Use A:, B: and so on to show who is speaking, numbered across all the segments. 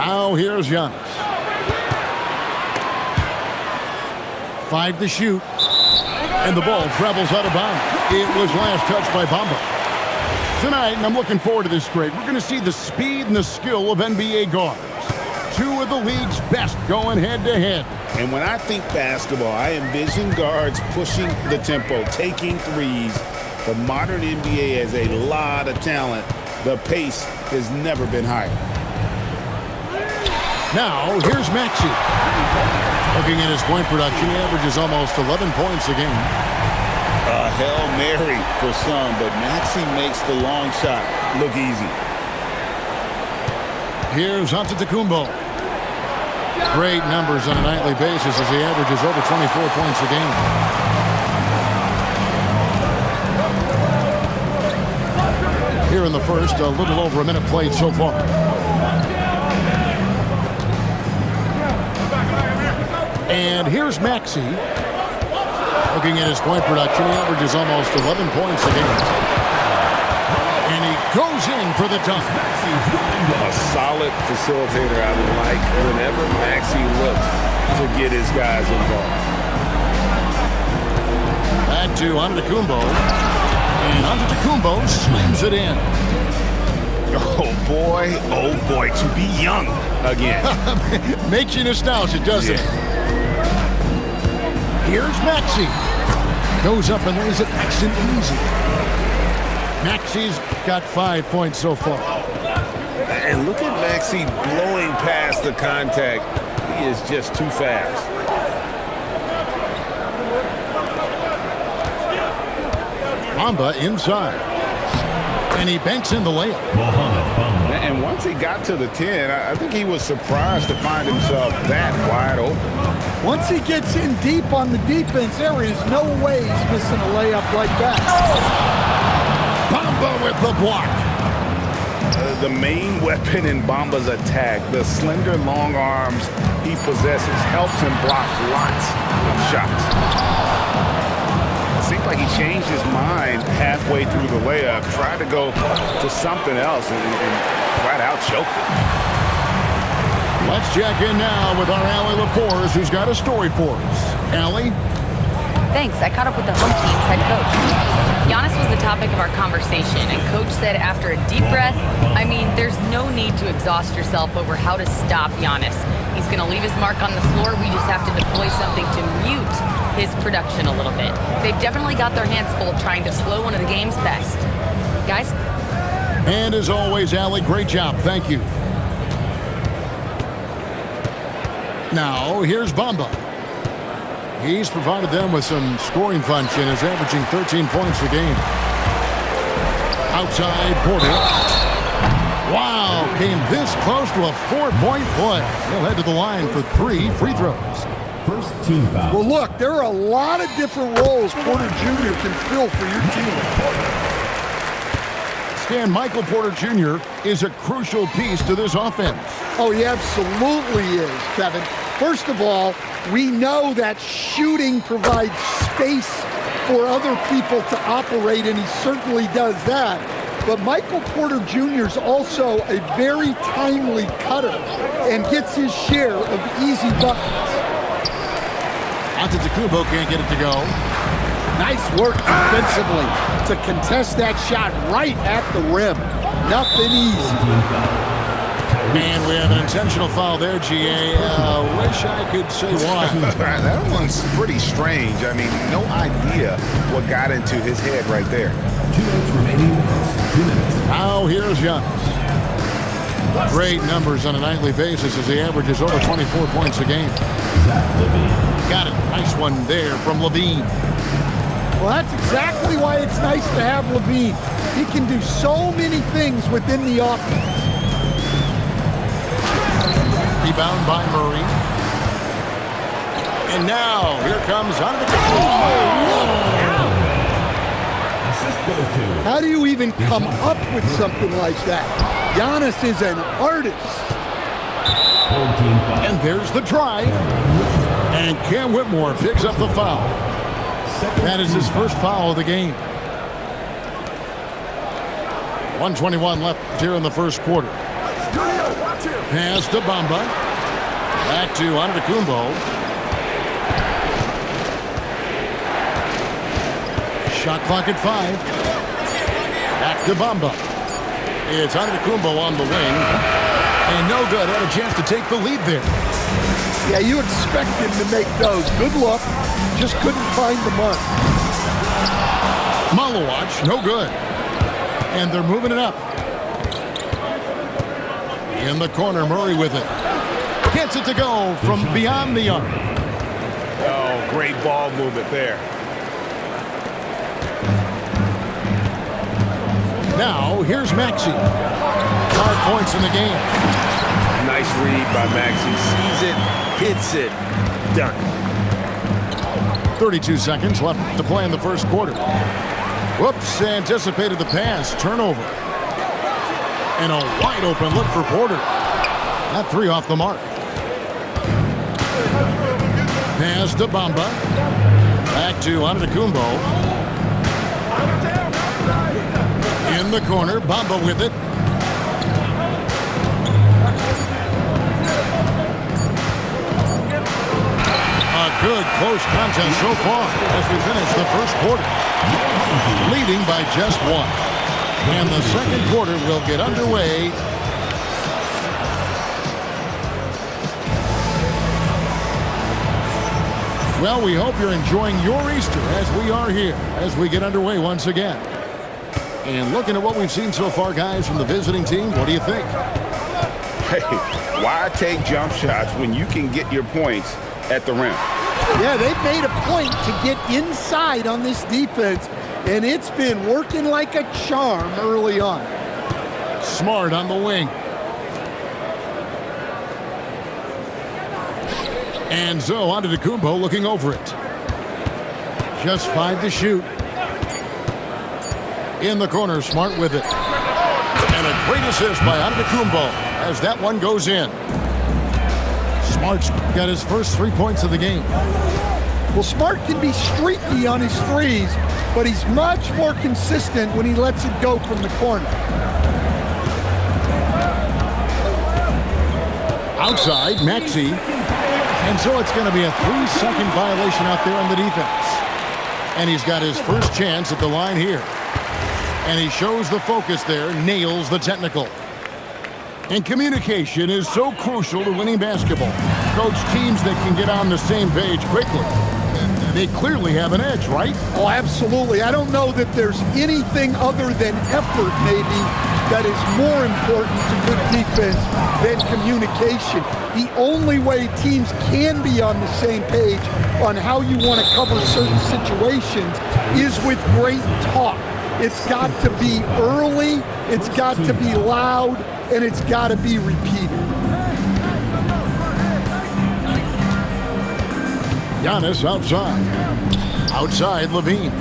A: Now here's Giannis. 5 to shoot. And the ball travels out of bounds. It was last touched by Bamba. Tonight, and I'm looking forward to this grade, we're going to see the speed and the skill of NBA guards. Two of the league's best going head-to-head.
B: And when I think basketball, I envision guards pushing the tempo, taking threes. The modern NBA has a lot of talent. The pace has never been higher.
A: Now, here's Maxey. Looking at his point production, he averages almost 11 points a game.
B: A Hail Mary for some, but Maxey makes the long shot look easy.
A: Here's Antetokounmpo. Great numbers on a nightly basis as he averages over 24 points a game. Here in the first, a little over a minute played so far. And here's Maxey. Looking at his point production, he averages almost 11 points a game. And he goes in for the dunk.
B: A solid facilitator. I like whenever Maxey looks to get his guys involved.
A: Back to Antetokounmpo. And Antetokounmpo slams it in.
B: Oh boy, to be young again.
A: Makes you nostalgic, doesn't it? Here's Maxey. Goes up and lays it nice and easy. Maxey's got 5 points so far.
B: And look at Maxey blowing past the contact. He is just too fast.
A: Bamba inside. And he banks in the layup.
B: And once he got to the 10, I think he was surprised to find himself that wide open.
C: Once he gets in deep on the defense, there is no way he's missing a layup like that.
A: Bamba with the block.
B: The main weapon in Bamba's attack, the slender long arms he possesses, helps him block lots of shots. It seemed like he changed his mind halfway through the layup, tried to go to something else, and flat out choked it.
A: Let's check in now with our Allie LaForce, who's got a story for us. Allie?
D: Thanks. I caught up with the home team's head coach. Giannis was the topic of our conversation, and Coach said after a deep breath, there's no need to exhaust yourself over how to stop Giannis. He's going to leave his mark on the floor. We just have to deploy something to mute his production a little bit. They've definitely got their hands full trying to slow one of the game's best. Guys?
A: And as always, Allie, great job. Thank you. Now, here's Bamba. He's provided them with some scoring punch and is averaging 13 points a game. Outside Porter. Wow, came this close to a 4-point play. He'll head to the line for 3 free throws.
E: First team foul.
C: Well, look, there are a lot of different roles Porter Jr. can fill for your team.
A: Stan, Michael Porter Jr. is a crucial piece to this offense.
C: Oh, he absolutely is, Kevin. First of all, we know that shooting provides space for other people to operate, and he certainly does that. But Michael Porter Jr. is also a very timely cutter and gets his share of easy buckets.
A: Antetokounmpo can't get it to go.
C: Nice work defensively to contest that shot right at the rim. Nothing easy.
A: And we have an intentional foul there, GA. Wish I could say why.
B: That one's pretty strange. No idea what got into his head right there.
E: 2 minutes remaining. 2 minutes.
A: Now here's Giannis. Great numbers on a nightly basis as he averages over 24 points a game. Got it. Nice one there from LaVine.
C: Well, that's exactly why it's nice to have LaVine. He can do so many things within the offense.
A: Rebound by Murray. And now, here comes Antetokounmpo.
C: How do you even come up with something like that? Giannis is an artist.
A: And there's the drive. And Cam Whitmore picks up the foul. That is his first foul of the game. 1:21 left here in the first quarter. Pass to Bamba. Back to Antetokounmpo. Shot clock at 5. Back to Bamba. It's Antetokounmpo on the wing. And no good. Had a chance to take the lead there.
C: Yeah, you expect him to make those. Good luck. Just couldn't find the mark.
A: Malawach, no good. And they're moving it up. In the corner, Murray with it. Gets it to go from beyond the arc.
B: Oh, great ball movement there.
A: Now, here's Maxey. 5 points in the game.
B: Nice read by Maxey. Sees it, hits it, done.
A: 32 seconds left to play in the first quarter. Whoops, anticipated the pass. Turnover. And a wide open look for Porter. That 3 off the mark. Pass to Bamba. Back to Antetokounmpo. In the corner, Bamba with it. A good close contest so far as we finish the first quarter. Leading by just 1. And the second quarter will get underway. Well, we hope you're enjoying your Easter as we are here as we get underway once again. And looking at what we've seen so far, guys, from the visiting team, what do you think?
B: Hey, why take jump shots when you can get your points at the rim?
C: Yeah, they've made a point to get inside on this defense, and it's been working like a charm early on.
A: Smart on the wing. And so Antetokounmpo looking over it. Just 5 to shoot. In the corner, Smart with it. And a great assist by Antetokounmpo as that one goes in. Smart's got his first 3 points of the game.
C: Well, Smart can be streaky on his threes, but he's much more consistent when he lets it go from the corner.
A: Outside, Maxey. And so it's going to be a 3-second violation out there on the defense. And he's got his first chance at the line here. And he shows the focus there, nails the technical. And communication is so crucial to winning basketball. Coach, teams that can get on the same page quickly, they clearly have an edge, right?
C: Oh, absolutely. I don't know that there's anything other than effort, maybe, that is more important to good defense than communication. The only way teams can be on the same page on how you want to cover certain situations is with great talk. It's got to be early, it's got to be loud, and it's got to be repeated.
A: Giannis outside. Outside, Levine.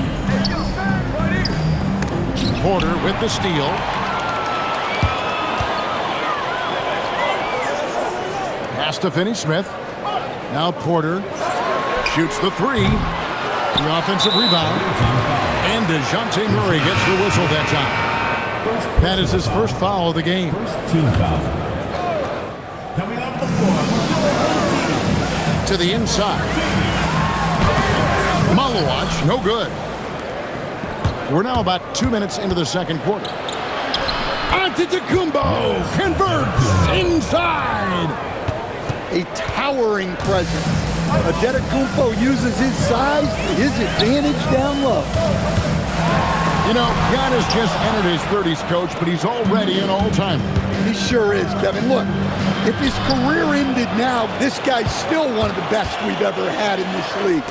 A: Porter with the steal. Pass to Finney-Smith. Now Porter shoots the 3. The offensive rebound. And DeJounte Murray gets the whistle that time. That is his first foul of the game.
E: First team foul. Coming off the floor.
A: To the inside. Malawach, no good. We're now about 2 minutes into the second quarter. Antetokounmpo converts inside.
C: A towering presence. Antetokounmpo uses his size to his advantage down low.
A: You know, Giannis just entered his 30s, Coach, but he's already an all-timer.
C: He sure is, Kevin. Look, if his career ended now, this guy's still one of the best we've ever had in this league.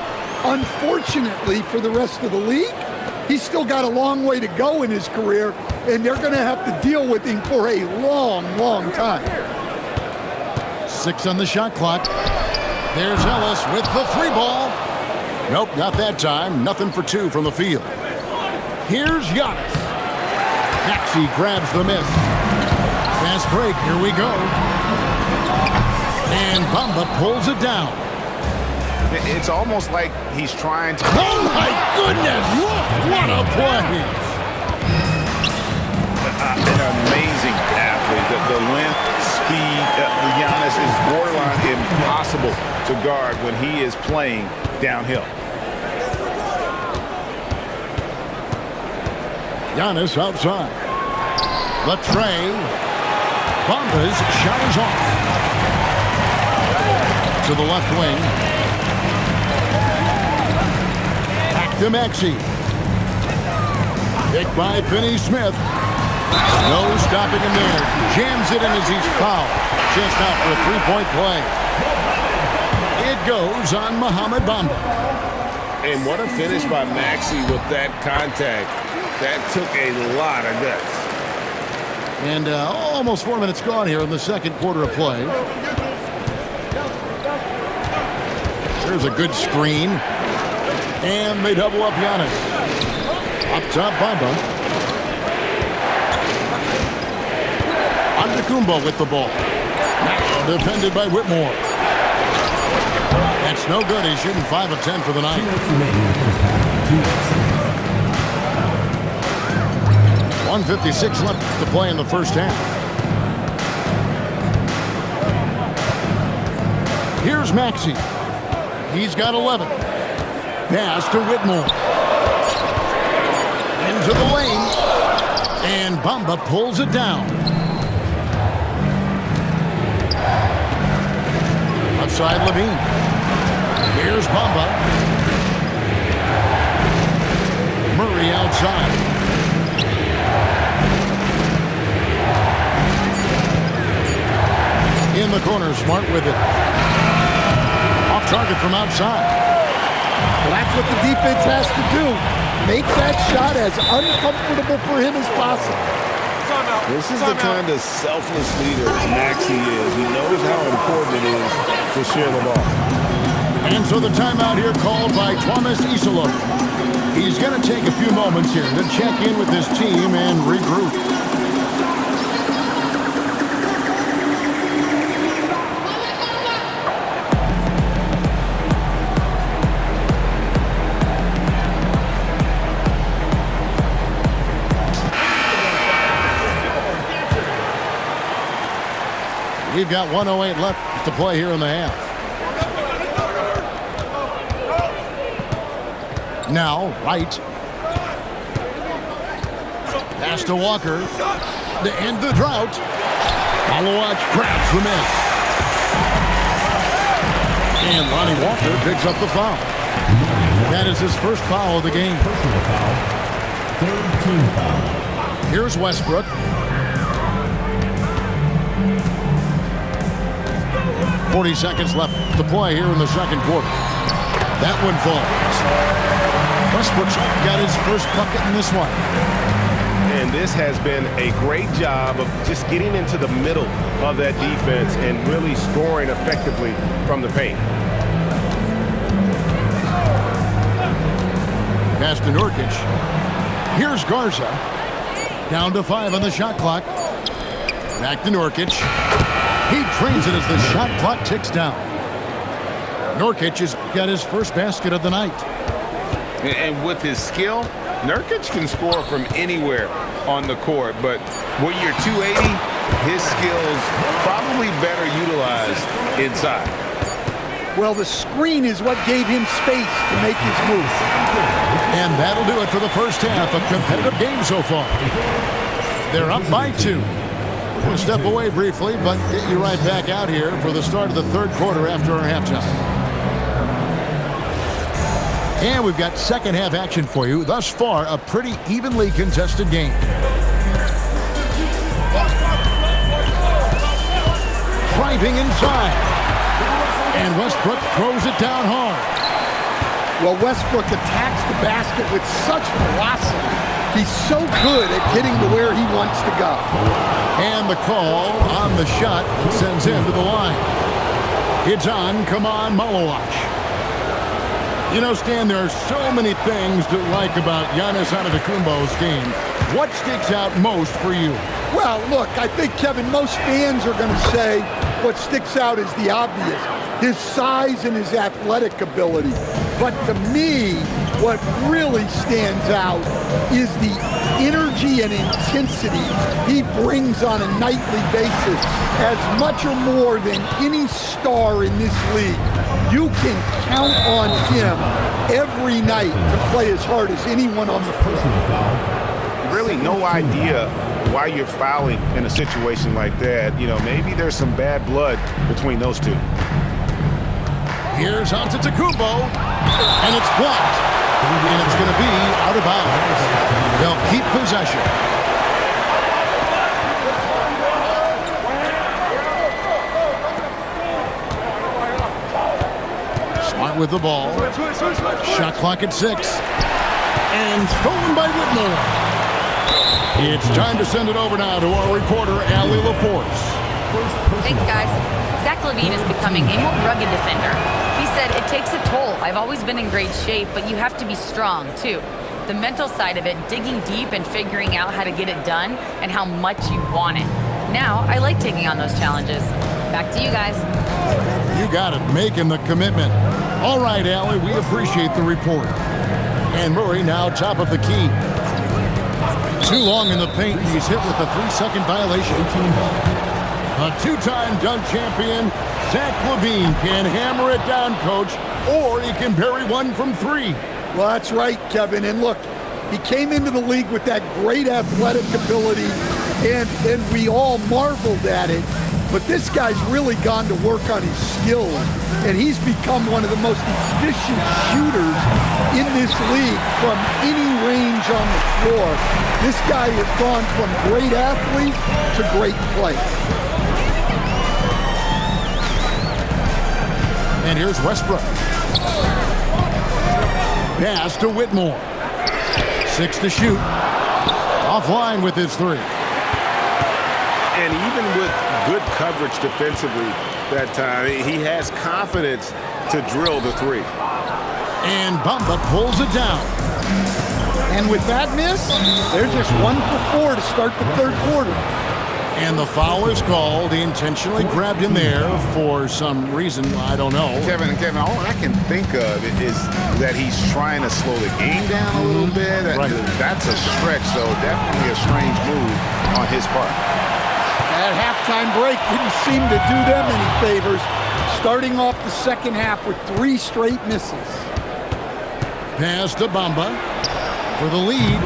C: Unfortunately for the rest of the league, he's still got a long way to go in his career, and they're going to have to deal with him for a long, long time.
A: 6 on the shot clock. There's Ellis with the 3 ball. Nope, not that time. Nothing for 2 from the field. Here's Giannis. Maxey grabs the miss. Fast break, here we go. And Bamba pulls it down.
B: It's almost like he's trying to...
A: Oh my goodness! What a play!
B: An amazing athlete. The length, speed. Giannis is borderline impossible to guard when he is playing downhill.
A: Giannis outside. The tray. Bamba's shot is off. To the left wing. Back to Maxey. Picked by Finney-Smith. No stopping him there. Jams it in as he's fouled. Just out for a three-point play. It goes on Mohamed Bamba.
B: And what a finish by Maxey with that contact. That took a lot of guts.
A: And almost 4 minutes gone here in the second quarter of play. There's a good screen. And they double up Giannis. Up top, Bamba. Antetokounmpo with the ball. Now defended by Whitmore. That's no good. He's shooting 5 of 10 for the night. 1:56 left to play in the first half. Here's Maxey. He's got 11. Pass to Whitmore. Into the lane. And Bamba pulls it down. Outside Levine. Here's Bamba. Murray outside. In the corner, Smart with it. Off target from outside.
C: Well, that's what the defense has to do. Make that shot as uncomfortable for him as possible.
B: This is the kind of selfless leader Maxey is. He knows how important it is to share the ball.
A: And so the timeout here called by Thomas Isola. He's going to take a few moments here to check in with his team and regroup. We've got 1:08 left to play here in the half. Now, Wright. Pass to Walker. To end the drought. Malawach grabs the miss. And Lonnie Walker picks up the foul. That is his first foul of the game.
E: Personal foul. Third team foul.
A: Here's Westbrook. .40 seconds left to play here in the second quarter. That one falls. Westbrook's got his first bucket in this one.
B: And this has been a great job of just getting into the middle of that defense and really scoring effectively from the paint.
A: Pass to Nurkic. Here's Garza. Down to 5 on the shot clock. Back to Nurkic. He trains it as the shot clock ticks down. Nurkic has got his first basket of the night.
B: And with his skill, Nurkic can score from anywhere on the court. But when you're 280, his skills probably better utilized inside.
C: Well, the screen is what gave him space to make his move.
A: And that'll do it for the first half. A competitive game so far. They're up by 2. We'll step away briefly, but get you right back out here for the start of the third quarter after our halftime. And we've got second half action for you. Thus far, a pretty evenly contested game. Driving inside. And Westbrook throws it down hard.
C: Well, Westbrook attacks the basket with such velocity. He's so good at getting to where he wants to go.
A: And the call on the shot sends him to the line. It's on Kaman Malawach. You know, Stan, there are so many things to like about Giannis Antetokounmpo's game. What sticks out most for you?
C: Well, look, I think, Kevin, most fans are going to say what sticks out is the obvious. His size and his athletic ability. But to me, what really stands out is the energy and intensity he brings on a nightly basis, as much or more than any star in this league. You can count on him every night to play as hard as anyone on the field.
B: Really no idea why you're fouling in a situation like that. You know, maybe there's some bad blood between those two.
A: Here's Antetokounmpo, and it's blocked. And it's going to be out of bounds. They'll keep possession. Smart with the ball. Shot clock at 6. And stolen by Whitmore. It's time to send it over now to our reporter, Allie LaForce.
D: Thanks, guys. Zach LaVine is becoming a more rugged defender. He said it takes a toll. I've always been in great shape, but you have to be strong, too. The mental side of it, digging deep and figuring out how to get it done and how much you want it. Now, I like taking on those challenges. Back to you guys.
A: You got it, making the commitment. All right, Allie, we appreciate the report. And Murray now top of the key. Too long in the paint, and he's hit with a 3-second violation. A two-time dunk champion, Zach LaVine can hammer it down, Coach, or he can bury one from 3.
C: Well, that's right, Kevin. And look, he came into the league with that great athletic ability, and we all marveled at it. But this guy's really gone to work on his skills, and he's become one of the most efficient shooters in this league from any range on the floor. This guy has gone from great athlete to great player.
A: And here's Westbrook. Pass to Whitmore. 6 to shoot. Offline with his 3.
B: And even with good coverage defensively that time, he has confidence to drill the 3.
A: And Bamba pulls it down.
C: And with that miss, they're just 1 for 4 to start the third quarter.
A: And the foul is called. He intentionally grabbed him there for some reason, I don't know.
B: Kevin, all I can think of is that he's trying to slow the game down a little bit.
A: Right.
B: That's a stretch, so definitely a strange move on his part.
C: That halftime break didn't seem to do them any favors, starting off the second half with 3 straight misses.
A: Pass to Bamba for the lead.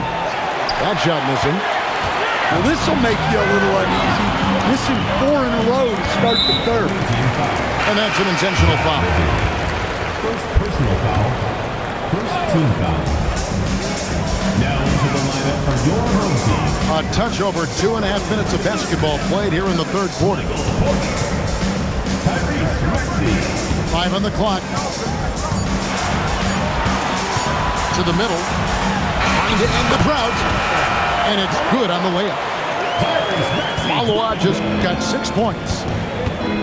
A: That shot missing.
C: Well, this will make you a little uneasy. Missing 4 in a row to start the third.
A: And that's an intentional foul.
E: First personal foul. First team foul. Now into the lineup for your home team.
A: A touch over 2.5 minutes of basketball played here in the third quarter.
E: Tyrese Maxey.
A: 5 on the clock. To the middle. Trying to end the drought. And it's good on the layup. Malawa just got 6 points.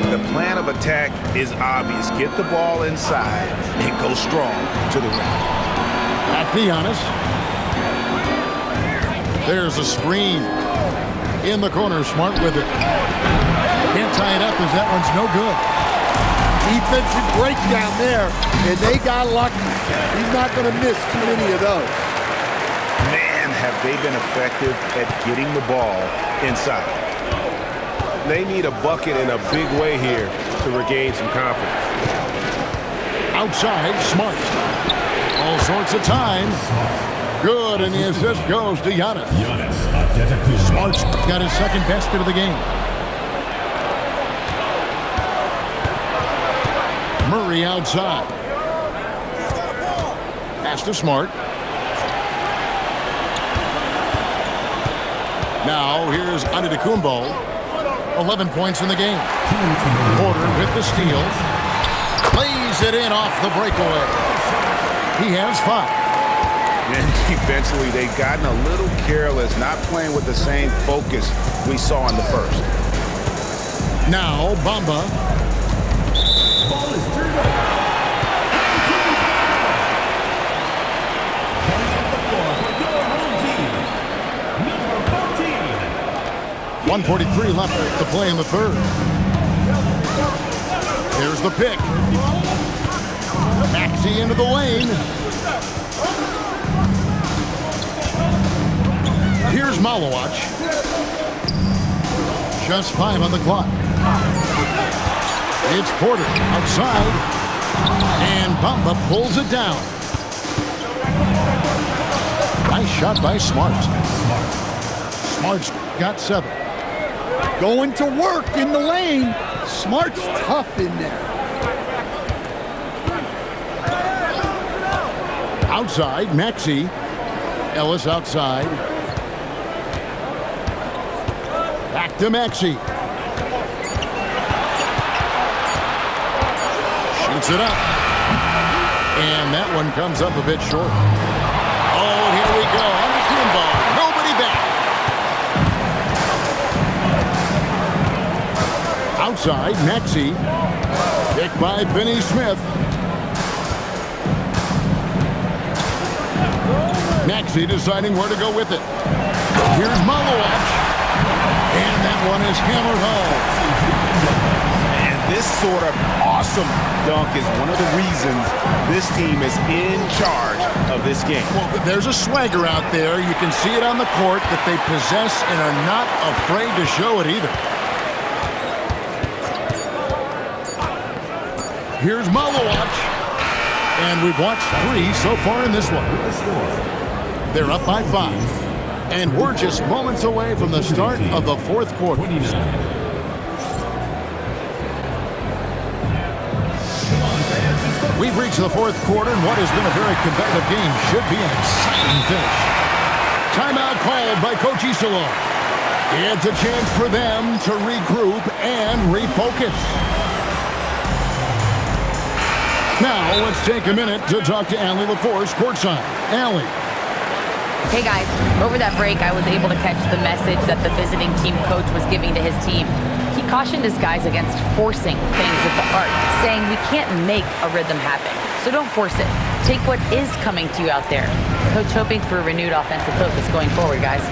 B: The plan of attack is obvious. Get the ball inside and go strong to the rim.
A: Back to Giannis. There's a screen. In the corner, Smart with it. Can't tie it up as that one's no good.
C: Defensive breakdown there, and they got lucky. He's not going to miss too many of those.
B: Man, have they been effective at getting the ball inside. They need a bucket in a big way here to regain some confidence.
A: Outside, Smart. All sorts of time. Good, and the assist goes to Giannis. Smart's got his second basket of the game. Murray outside. Pass to Smart. Now here's Antetokounmpo. 11 points in the game. Porter with the steal. Lays it in off the breakaway. He has 5.
B: And defensively, they've gotten a little careless, not playing with the same focus we saw in the first.
A: Now Bamba.
E: Ball is turned over.
A: 1:43 left to play in the third. Here's the pick. Maxey into the lane. Here's Malawach. Just 5 on the clock. It's Porter outside. And Bamba pulls it down. Nice shot by Smart. Smart's got 7.
C: Going to work in the lane. Smart's tough in there.
A: Outside, Maxey. Ellis outside. Back to Maxey. Shoots it up. And that one comes up a bit short. Oh, here we go. On the Kumbo. Nobody back. Outside, Maxey. Picked by Finney-Smith. Maxey deciding where to go with it. Here's Malawach. And that one is hammered home.
B: And this sort of awesome dunk is one of the reasons this team is in charge of this game.
A: Well, there's a swagger out there. You can see it on the court that they possess and are not afraid to show it either. Here's Malawach. And we've watched 3 so far in this one. They're up by 5. And we're just moments away from the start of the 4th quarter. We've reached the 4th quarter, and what has been a very competitive game should be an exciting finish. Timeout called by Coach Iserlohn. It's a chance for them to regroup and refocus. Now, let's take a minute to talk to Allie LaForce courtside. Allie.
D: Hey guys, over that break I was able to catch the message that the visiting team coach was giving to his team. He cautioned his guys against forcing things at the arc, saying we can't make a rhythm happen, so don't force it. Take what is coming to you out there. Coach hoping for a renewed offensive focus going forward, guys.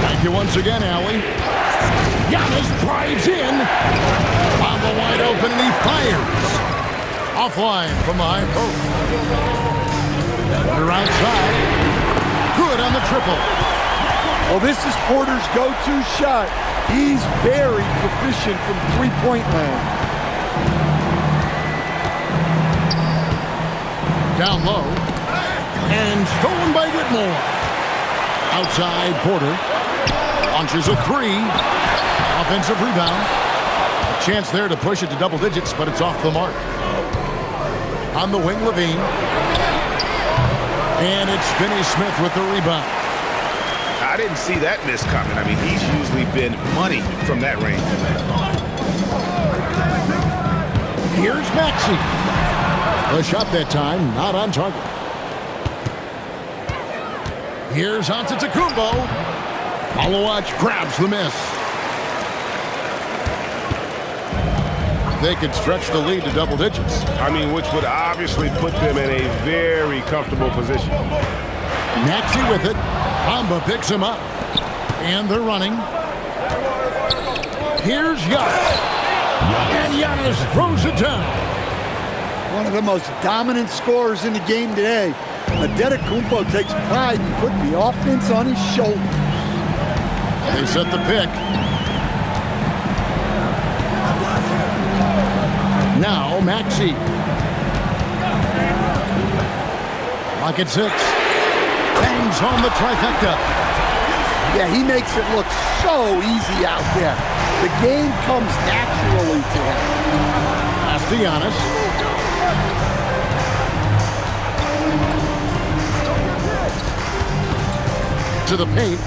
A: Thank you once again, Allie. Giannis drives in. Bamba wide open and he fires. Offline from the high post. Porter outside. Good on the triple.
C: Well, this is Porter's go-to shot. He's very proficient from three-point land.
A: Down low. And stolen by Whitmore. Outside, Porter. Launches a 3. Offensive rebound. A chance there to push it to double digits, but it's off the mark. On the wing, Levine. And it's Finney-Smith with the rebound.
B: I didn't see that miss coming. I mean, he's usually been money from that range.
A: Here's Maxey. The shot that time, not on target. Here's Antetokounmpo. Malawach grabs the miss. They could stretch the lead to double digits.
B: I mean, which would obviously put them in a very comfortable position.
A: Maxey with it. Bamba picks him up. And they're running. Here's Giannis. And Giannis throws it down.
C: One of the most dominant scorers in the game today. Antetokounmpo takes pride in putting the offense on his shoulders.
A: They set the pick. Now Maxey. Lock at 6. Bangs home the trifecta.
C: Yeah, he makes it look so easy out there. The game comes naturally to him.
A: Pass to Giannis. To the paint.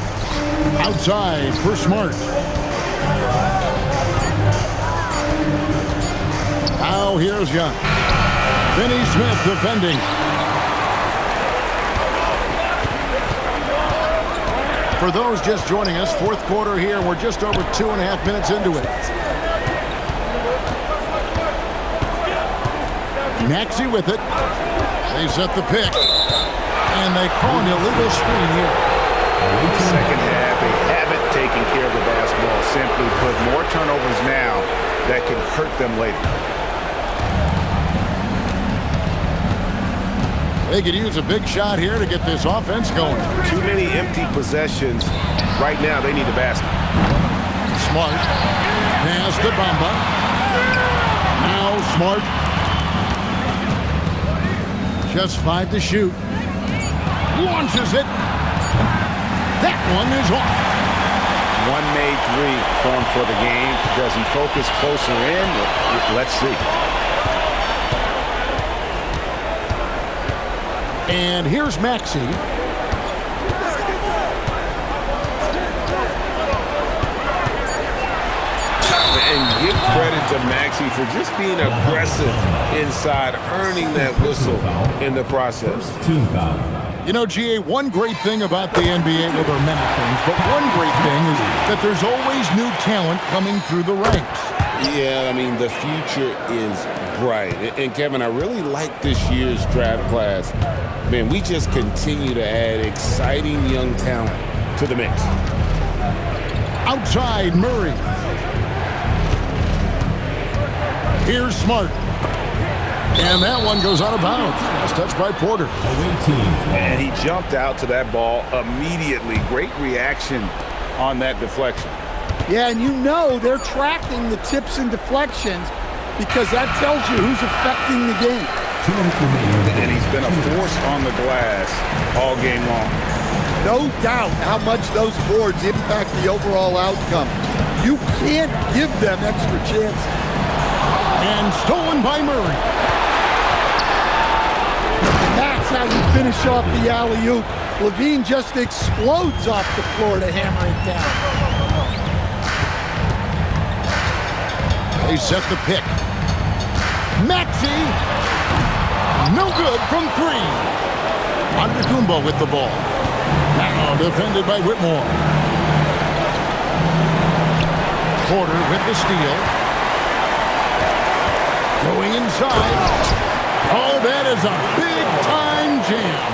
A: Outside for Smart. Now here's Young. Finney-Smith defending. For those just joining us, 4th quarter here. We're just over 2.5 minutes into it. Maxey with it. They set the pick. And they call an illegal screen here.
B: Second half, they haven't taken care of the basketball. Simply put, more turnovers now that can hurt them later.
A: They could use a big shot here to get this offense going.
B: Too many empty possessions. Right now, they need a basket.
A: Smart. Pass to Bamba. Now Smart. Just 5 to shoot. Launches it. That one is off.
B: One made three for him for the game. Does he focus closer in? Let's see.
A: And here's Maxey.
B: And give credit to Maxey for just being aggressive inside, earning that whistle in the process.
E: Team foul.
A: You know, GA, one great thing about the NBA, well, there are many things, but one great thing is that there's always new talent coming through the ranks.
B: Yeah, I mean, the future is bright. And Kevin, I really like this year's draft class. Man, we just continue to add exciting young talent to the mix.
A: Outside, Murray. Here's Smart. And that one goes out of bounds. That's touched by Porter.
E: Away team.
B: And he jumped out to that ball immediately. Great reaction on that deflection.
C: Yeah, and you know they're tracking the tips and deflections because that tells you who's affecting the game.
B: And he's been a force on the glass all game long.
C: No doubt how much those boards impact the overall outcome. You can't give them extra chances.
A: And stolen by Murray.
C: That's how you finish off the alley-oop. Levine just explodes off the floor to hammer it down.
A: They set the pick. Maxey. No good from 3. Antetokounmpo with the ball. Now defended by Whitmore. Porter with the steal. Going inside. Oh, that is a big-time jam.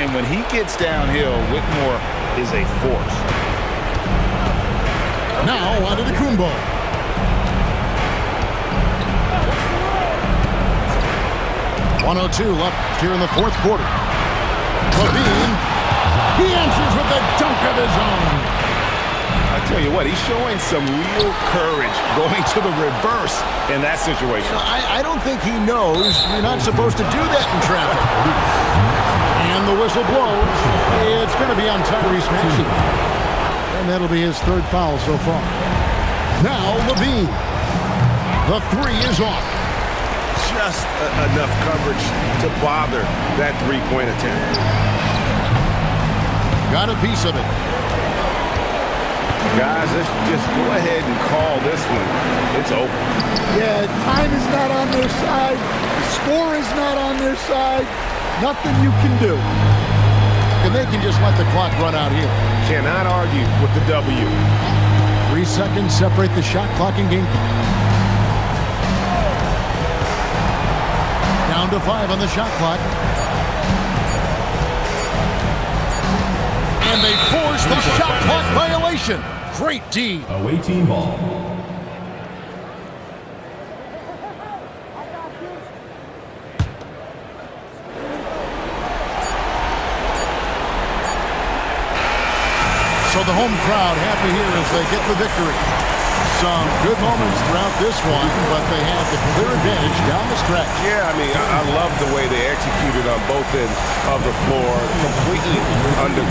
B: And when he gets downhill, Whitmore is a force.
A: Now Antetokounmpo. .102 left here in the fourth quarter. Levine. He answers with a dunk of his own.
B: I tell you what, he's showing some real courage going to the reverse in that situation.
A: I don't think he knows you're not supposed to do that in traffic. And the whistle blows. It's going to be on Tyrese Maxey. And that'll be his 3rd foul so far. Now Levine. The 3 is off.
B: Just enough coverage to bother that three-point attempt.
A: Got a piece of it.
B: Guys, let's just go ahead and call this one. It's over.
C: Yeah, time is not on their side. The score is not on their side. Nothing you can do.
A: And they can just let the clock run out here.
B: Cannot argue with the W.
A: 3 seconds separate the shot clock and game clock. Down to 5 on the shot clock. And they force the shot clock violation. Great D.
E: Away team ball.
A: So the home crowd happy here as they get the victory. Some good moments throughout this one, but they had the clear advantage down the stretch.
B: Yeah, I mean, I love the way they executed on both ends of the floor. Completely under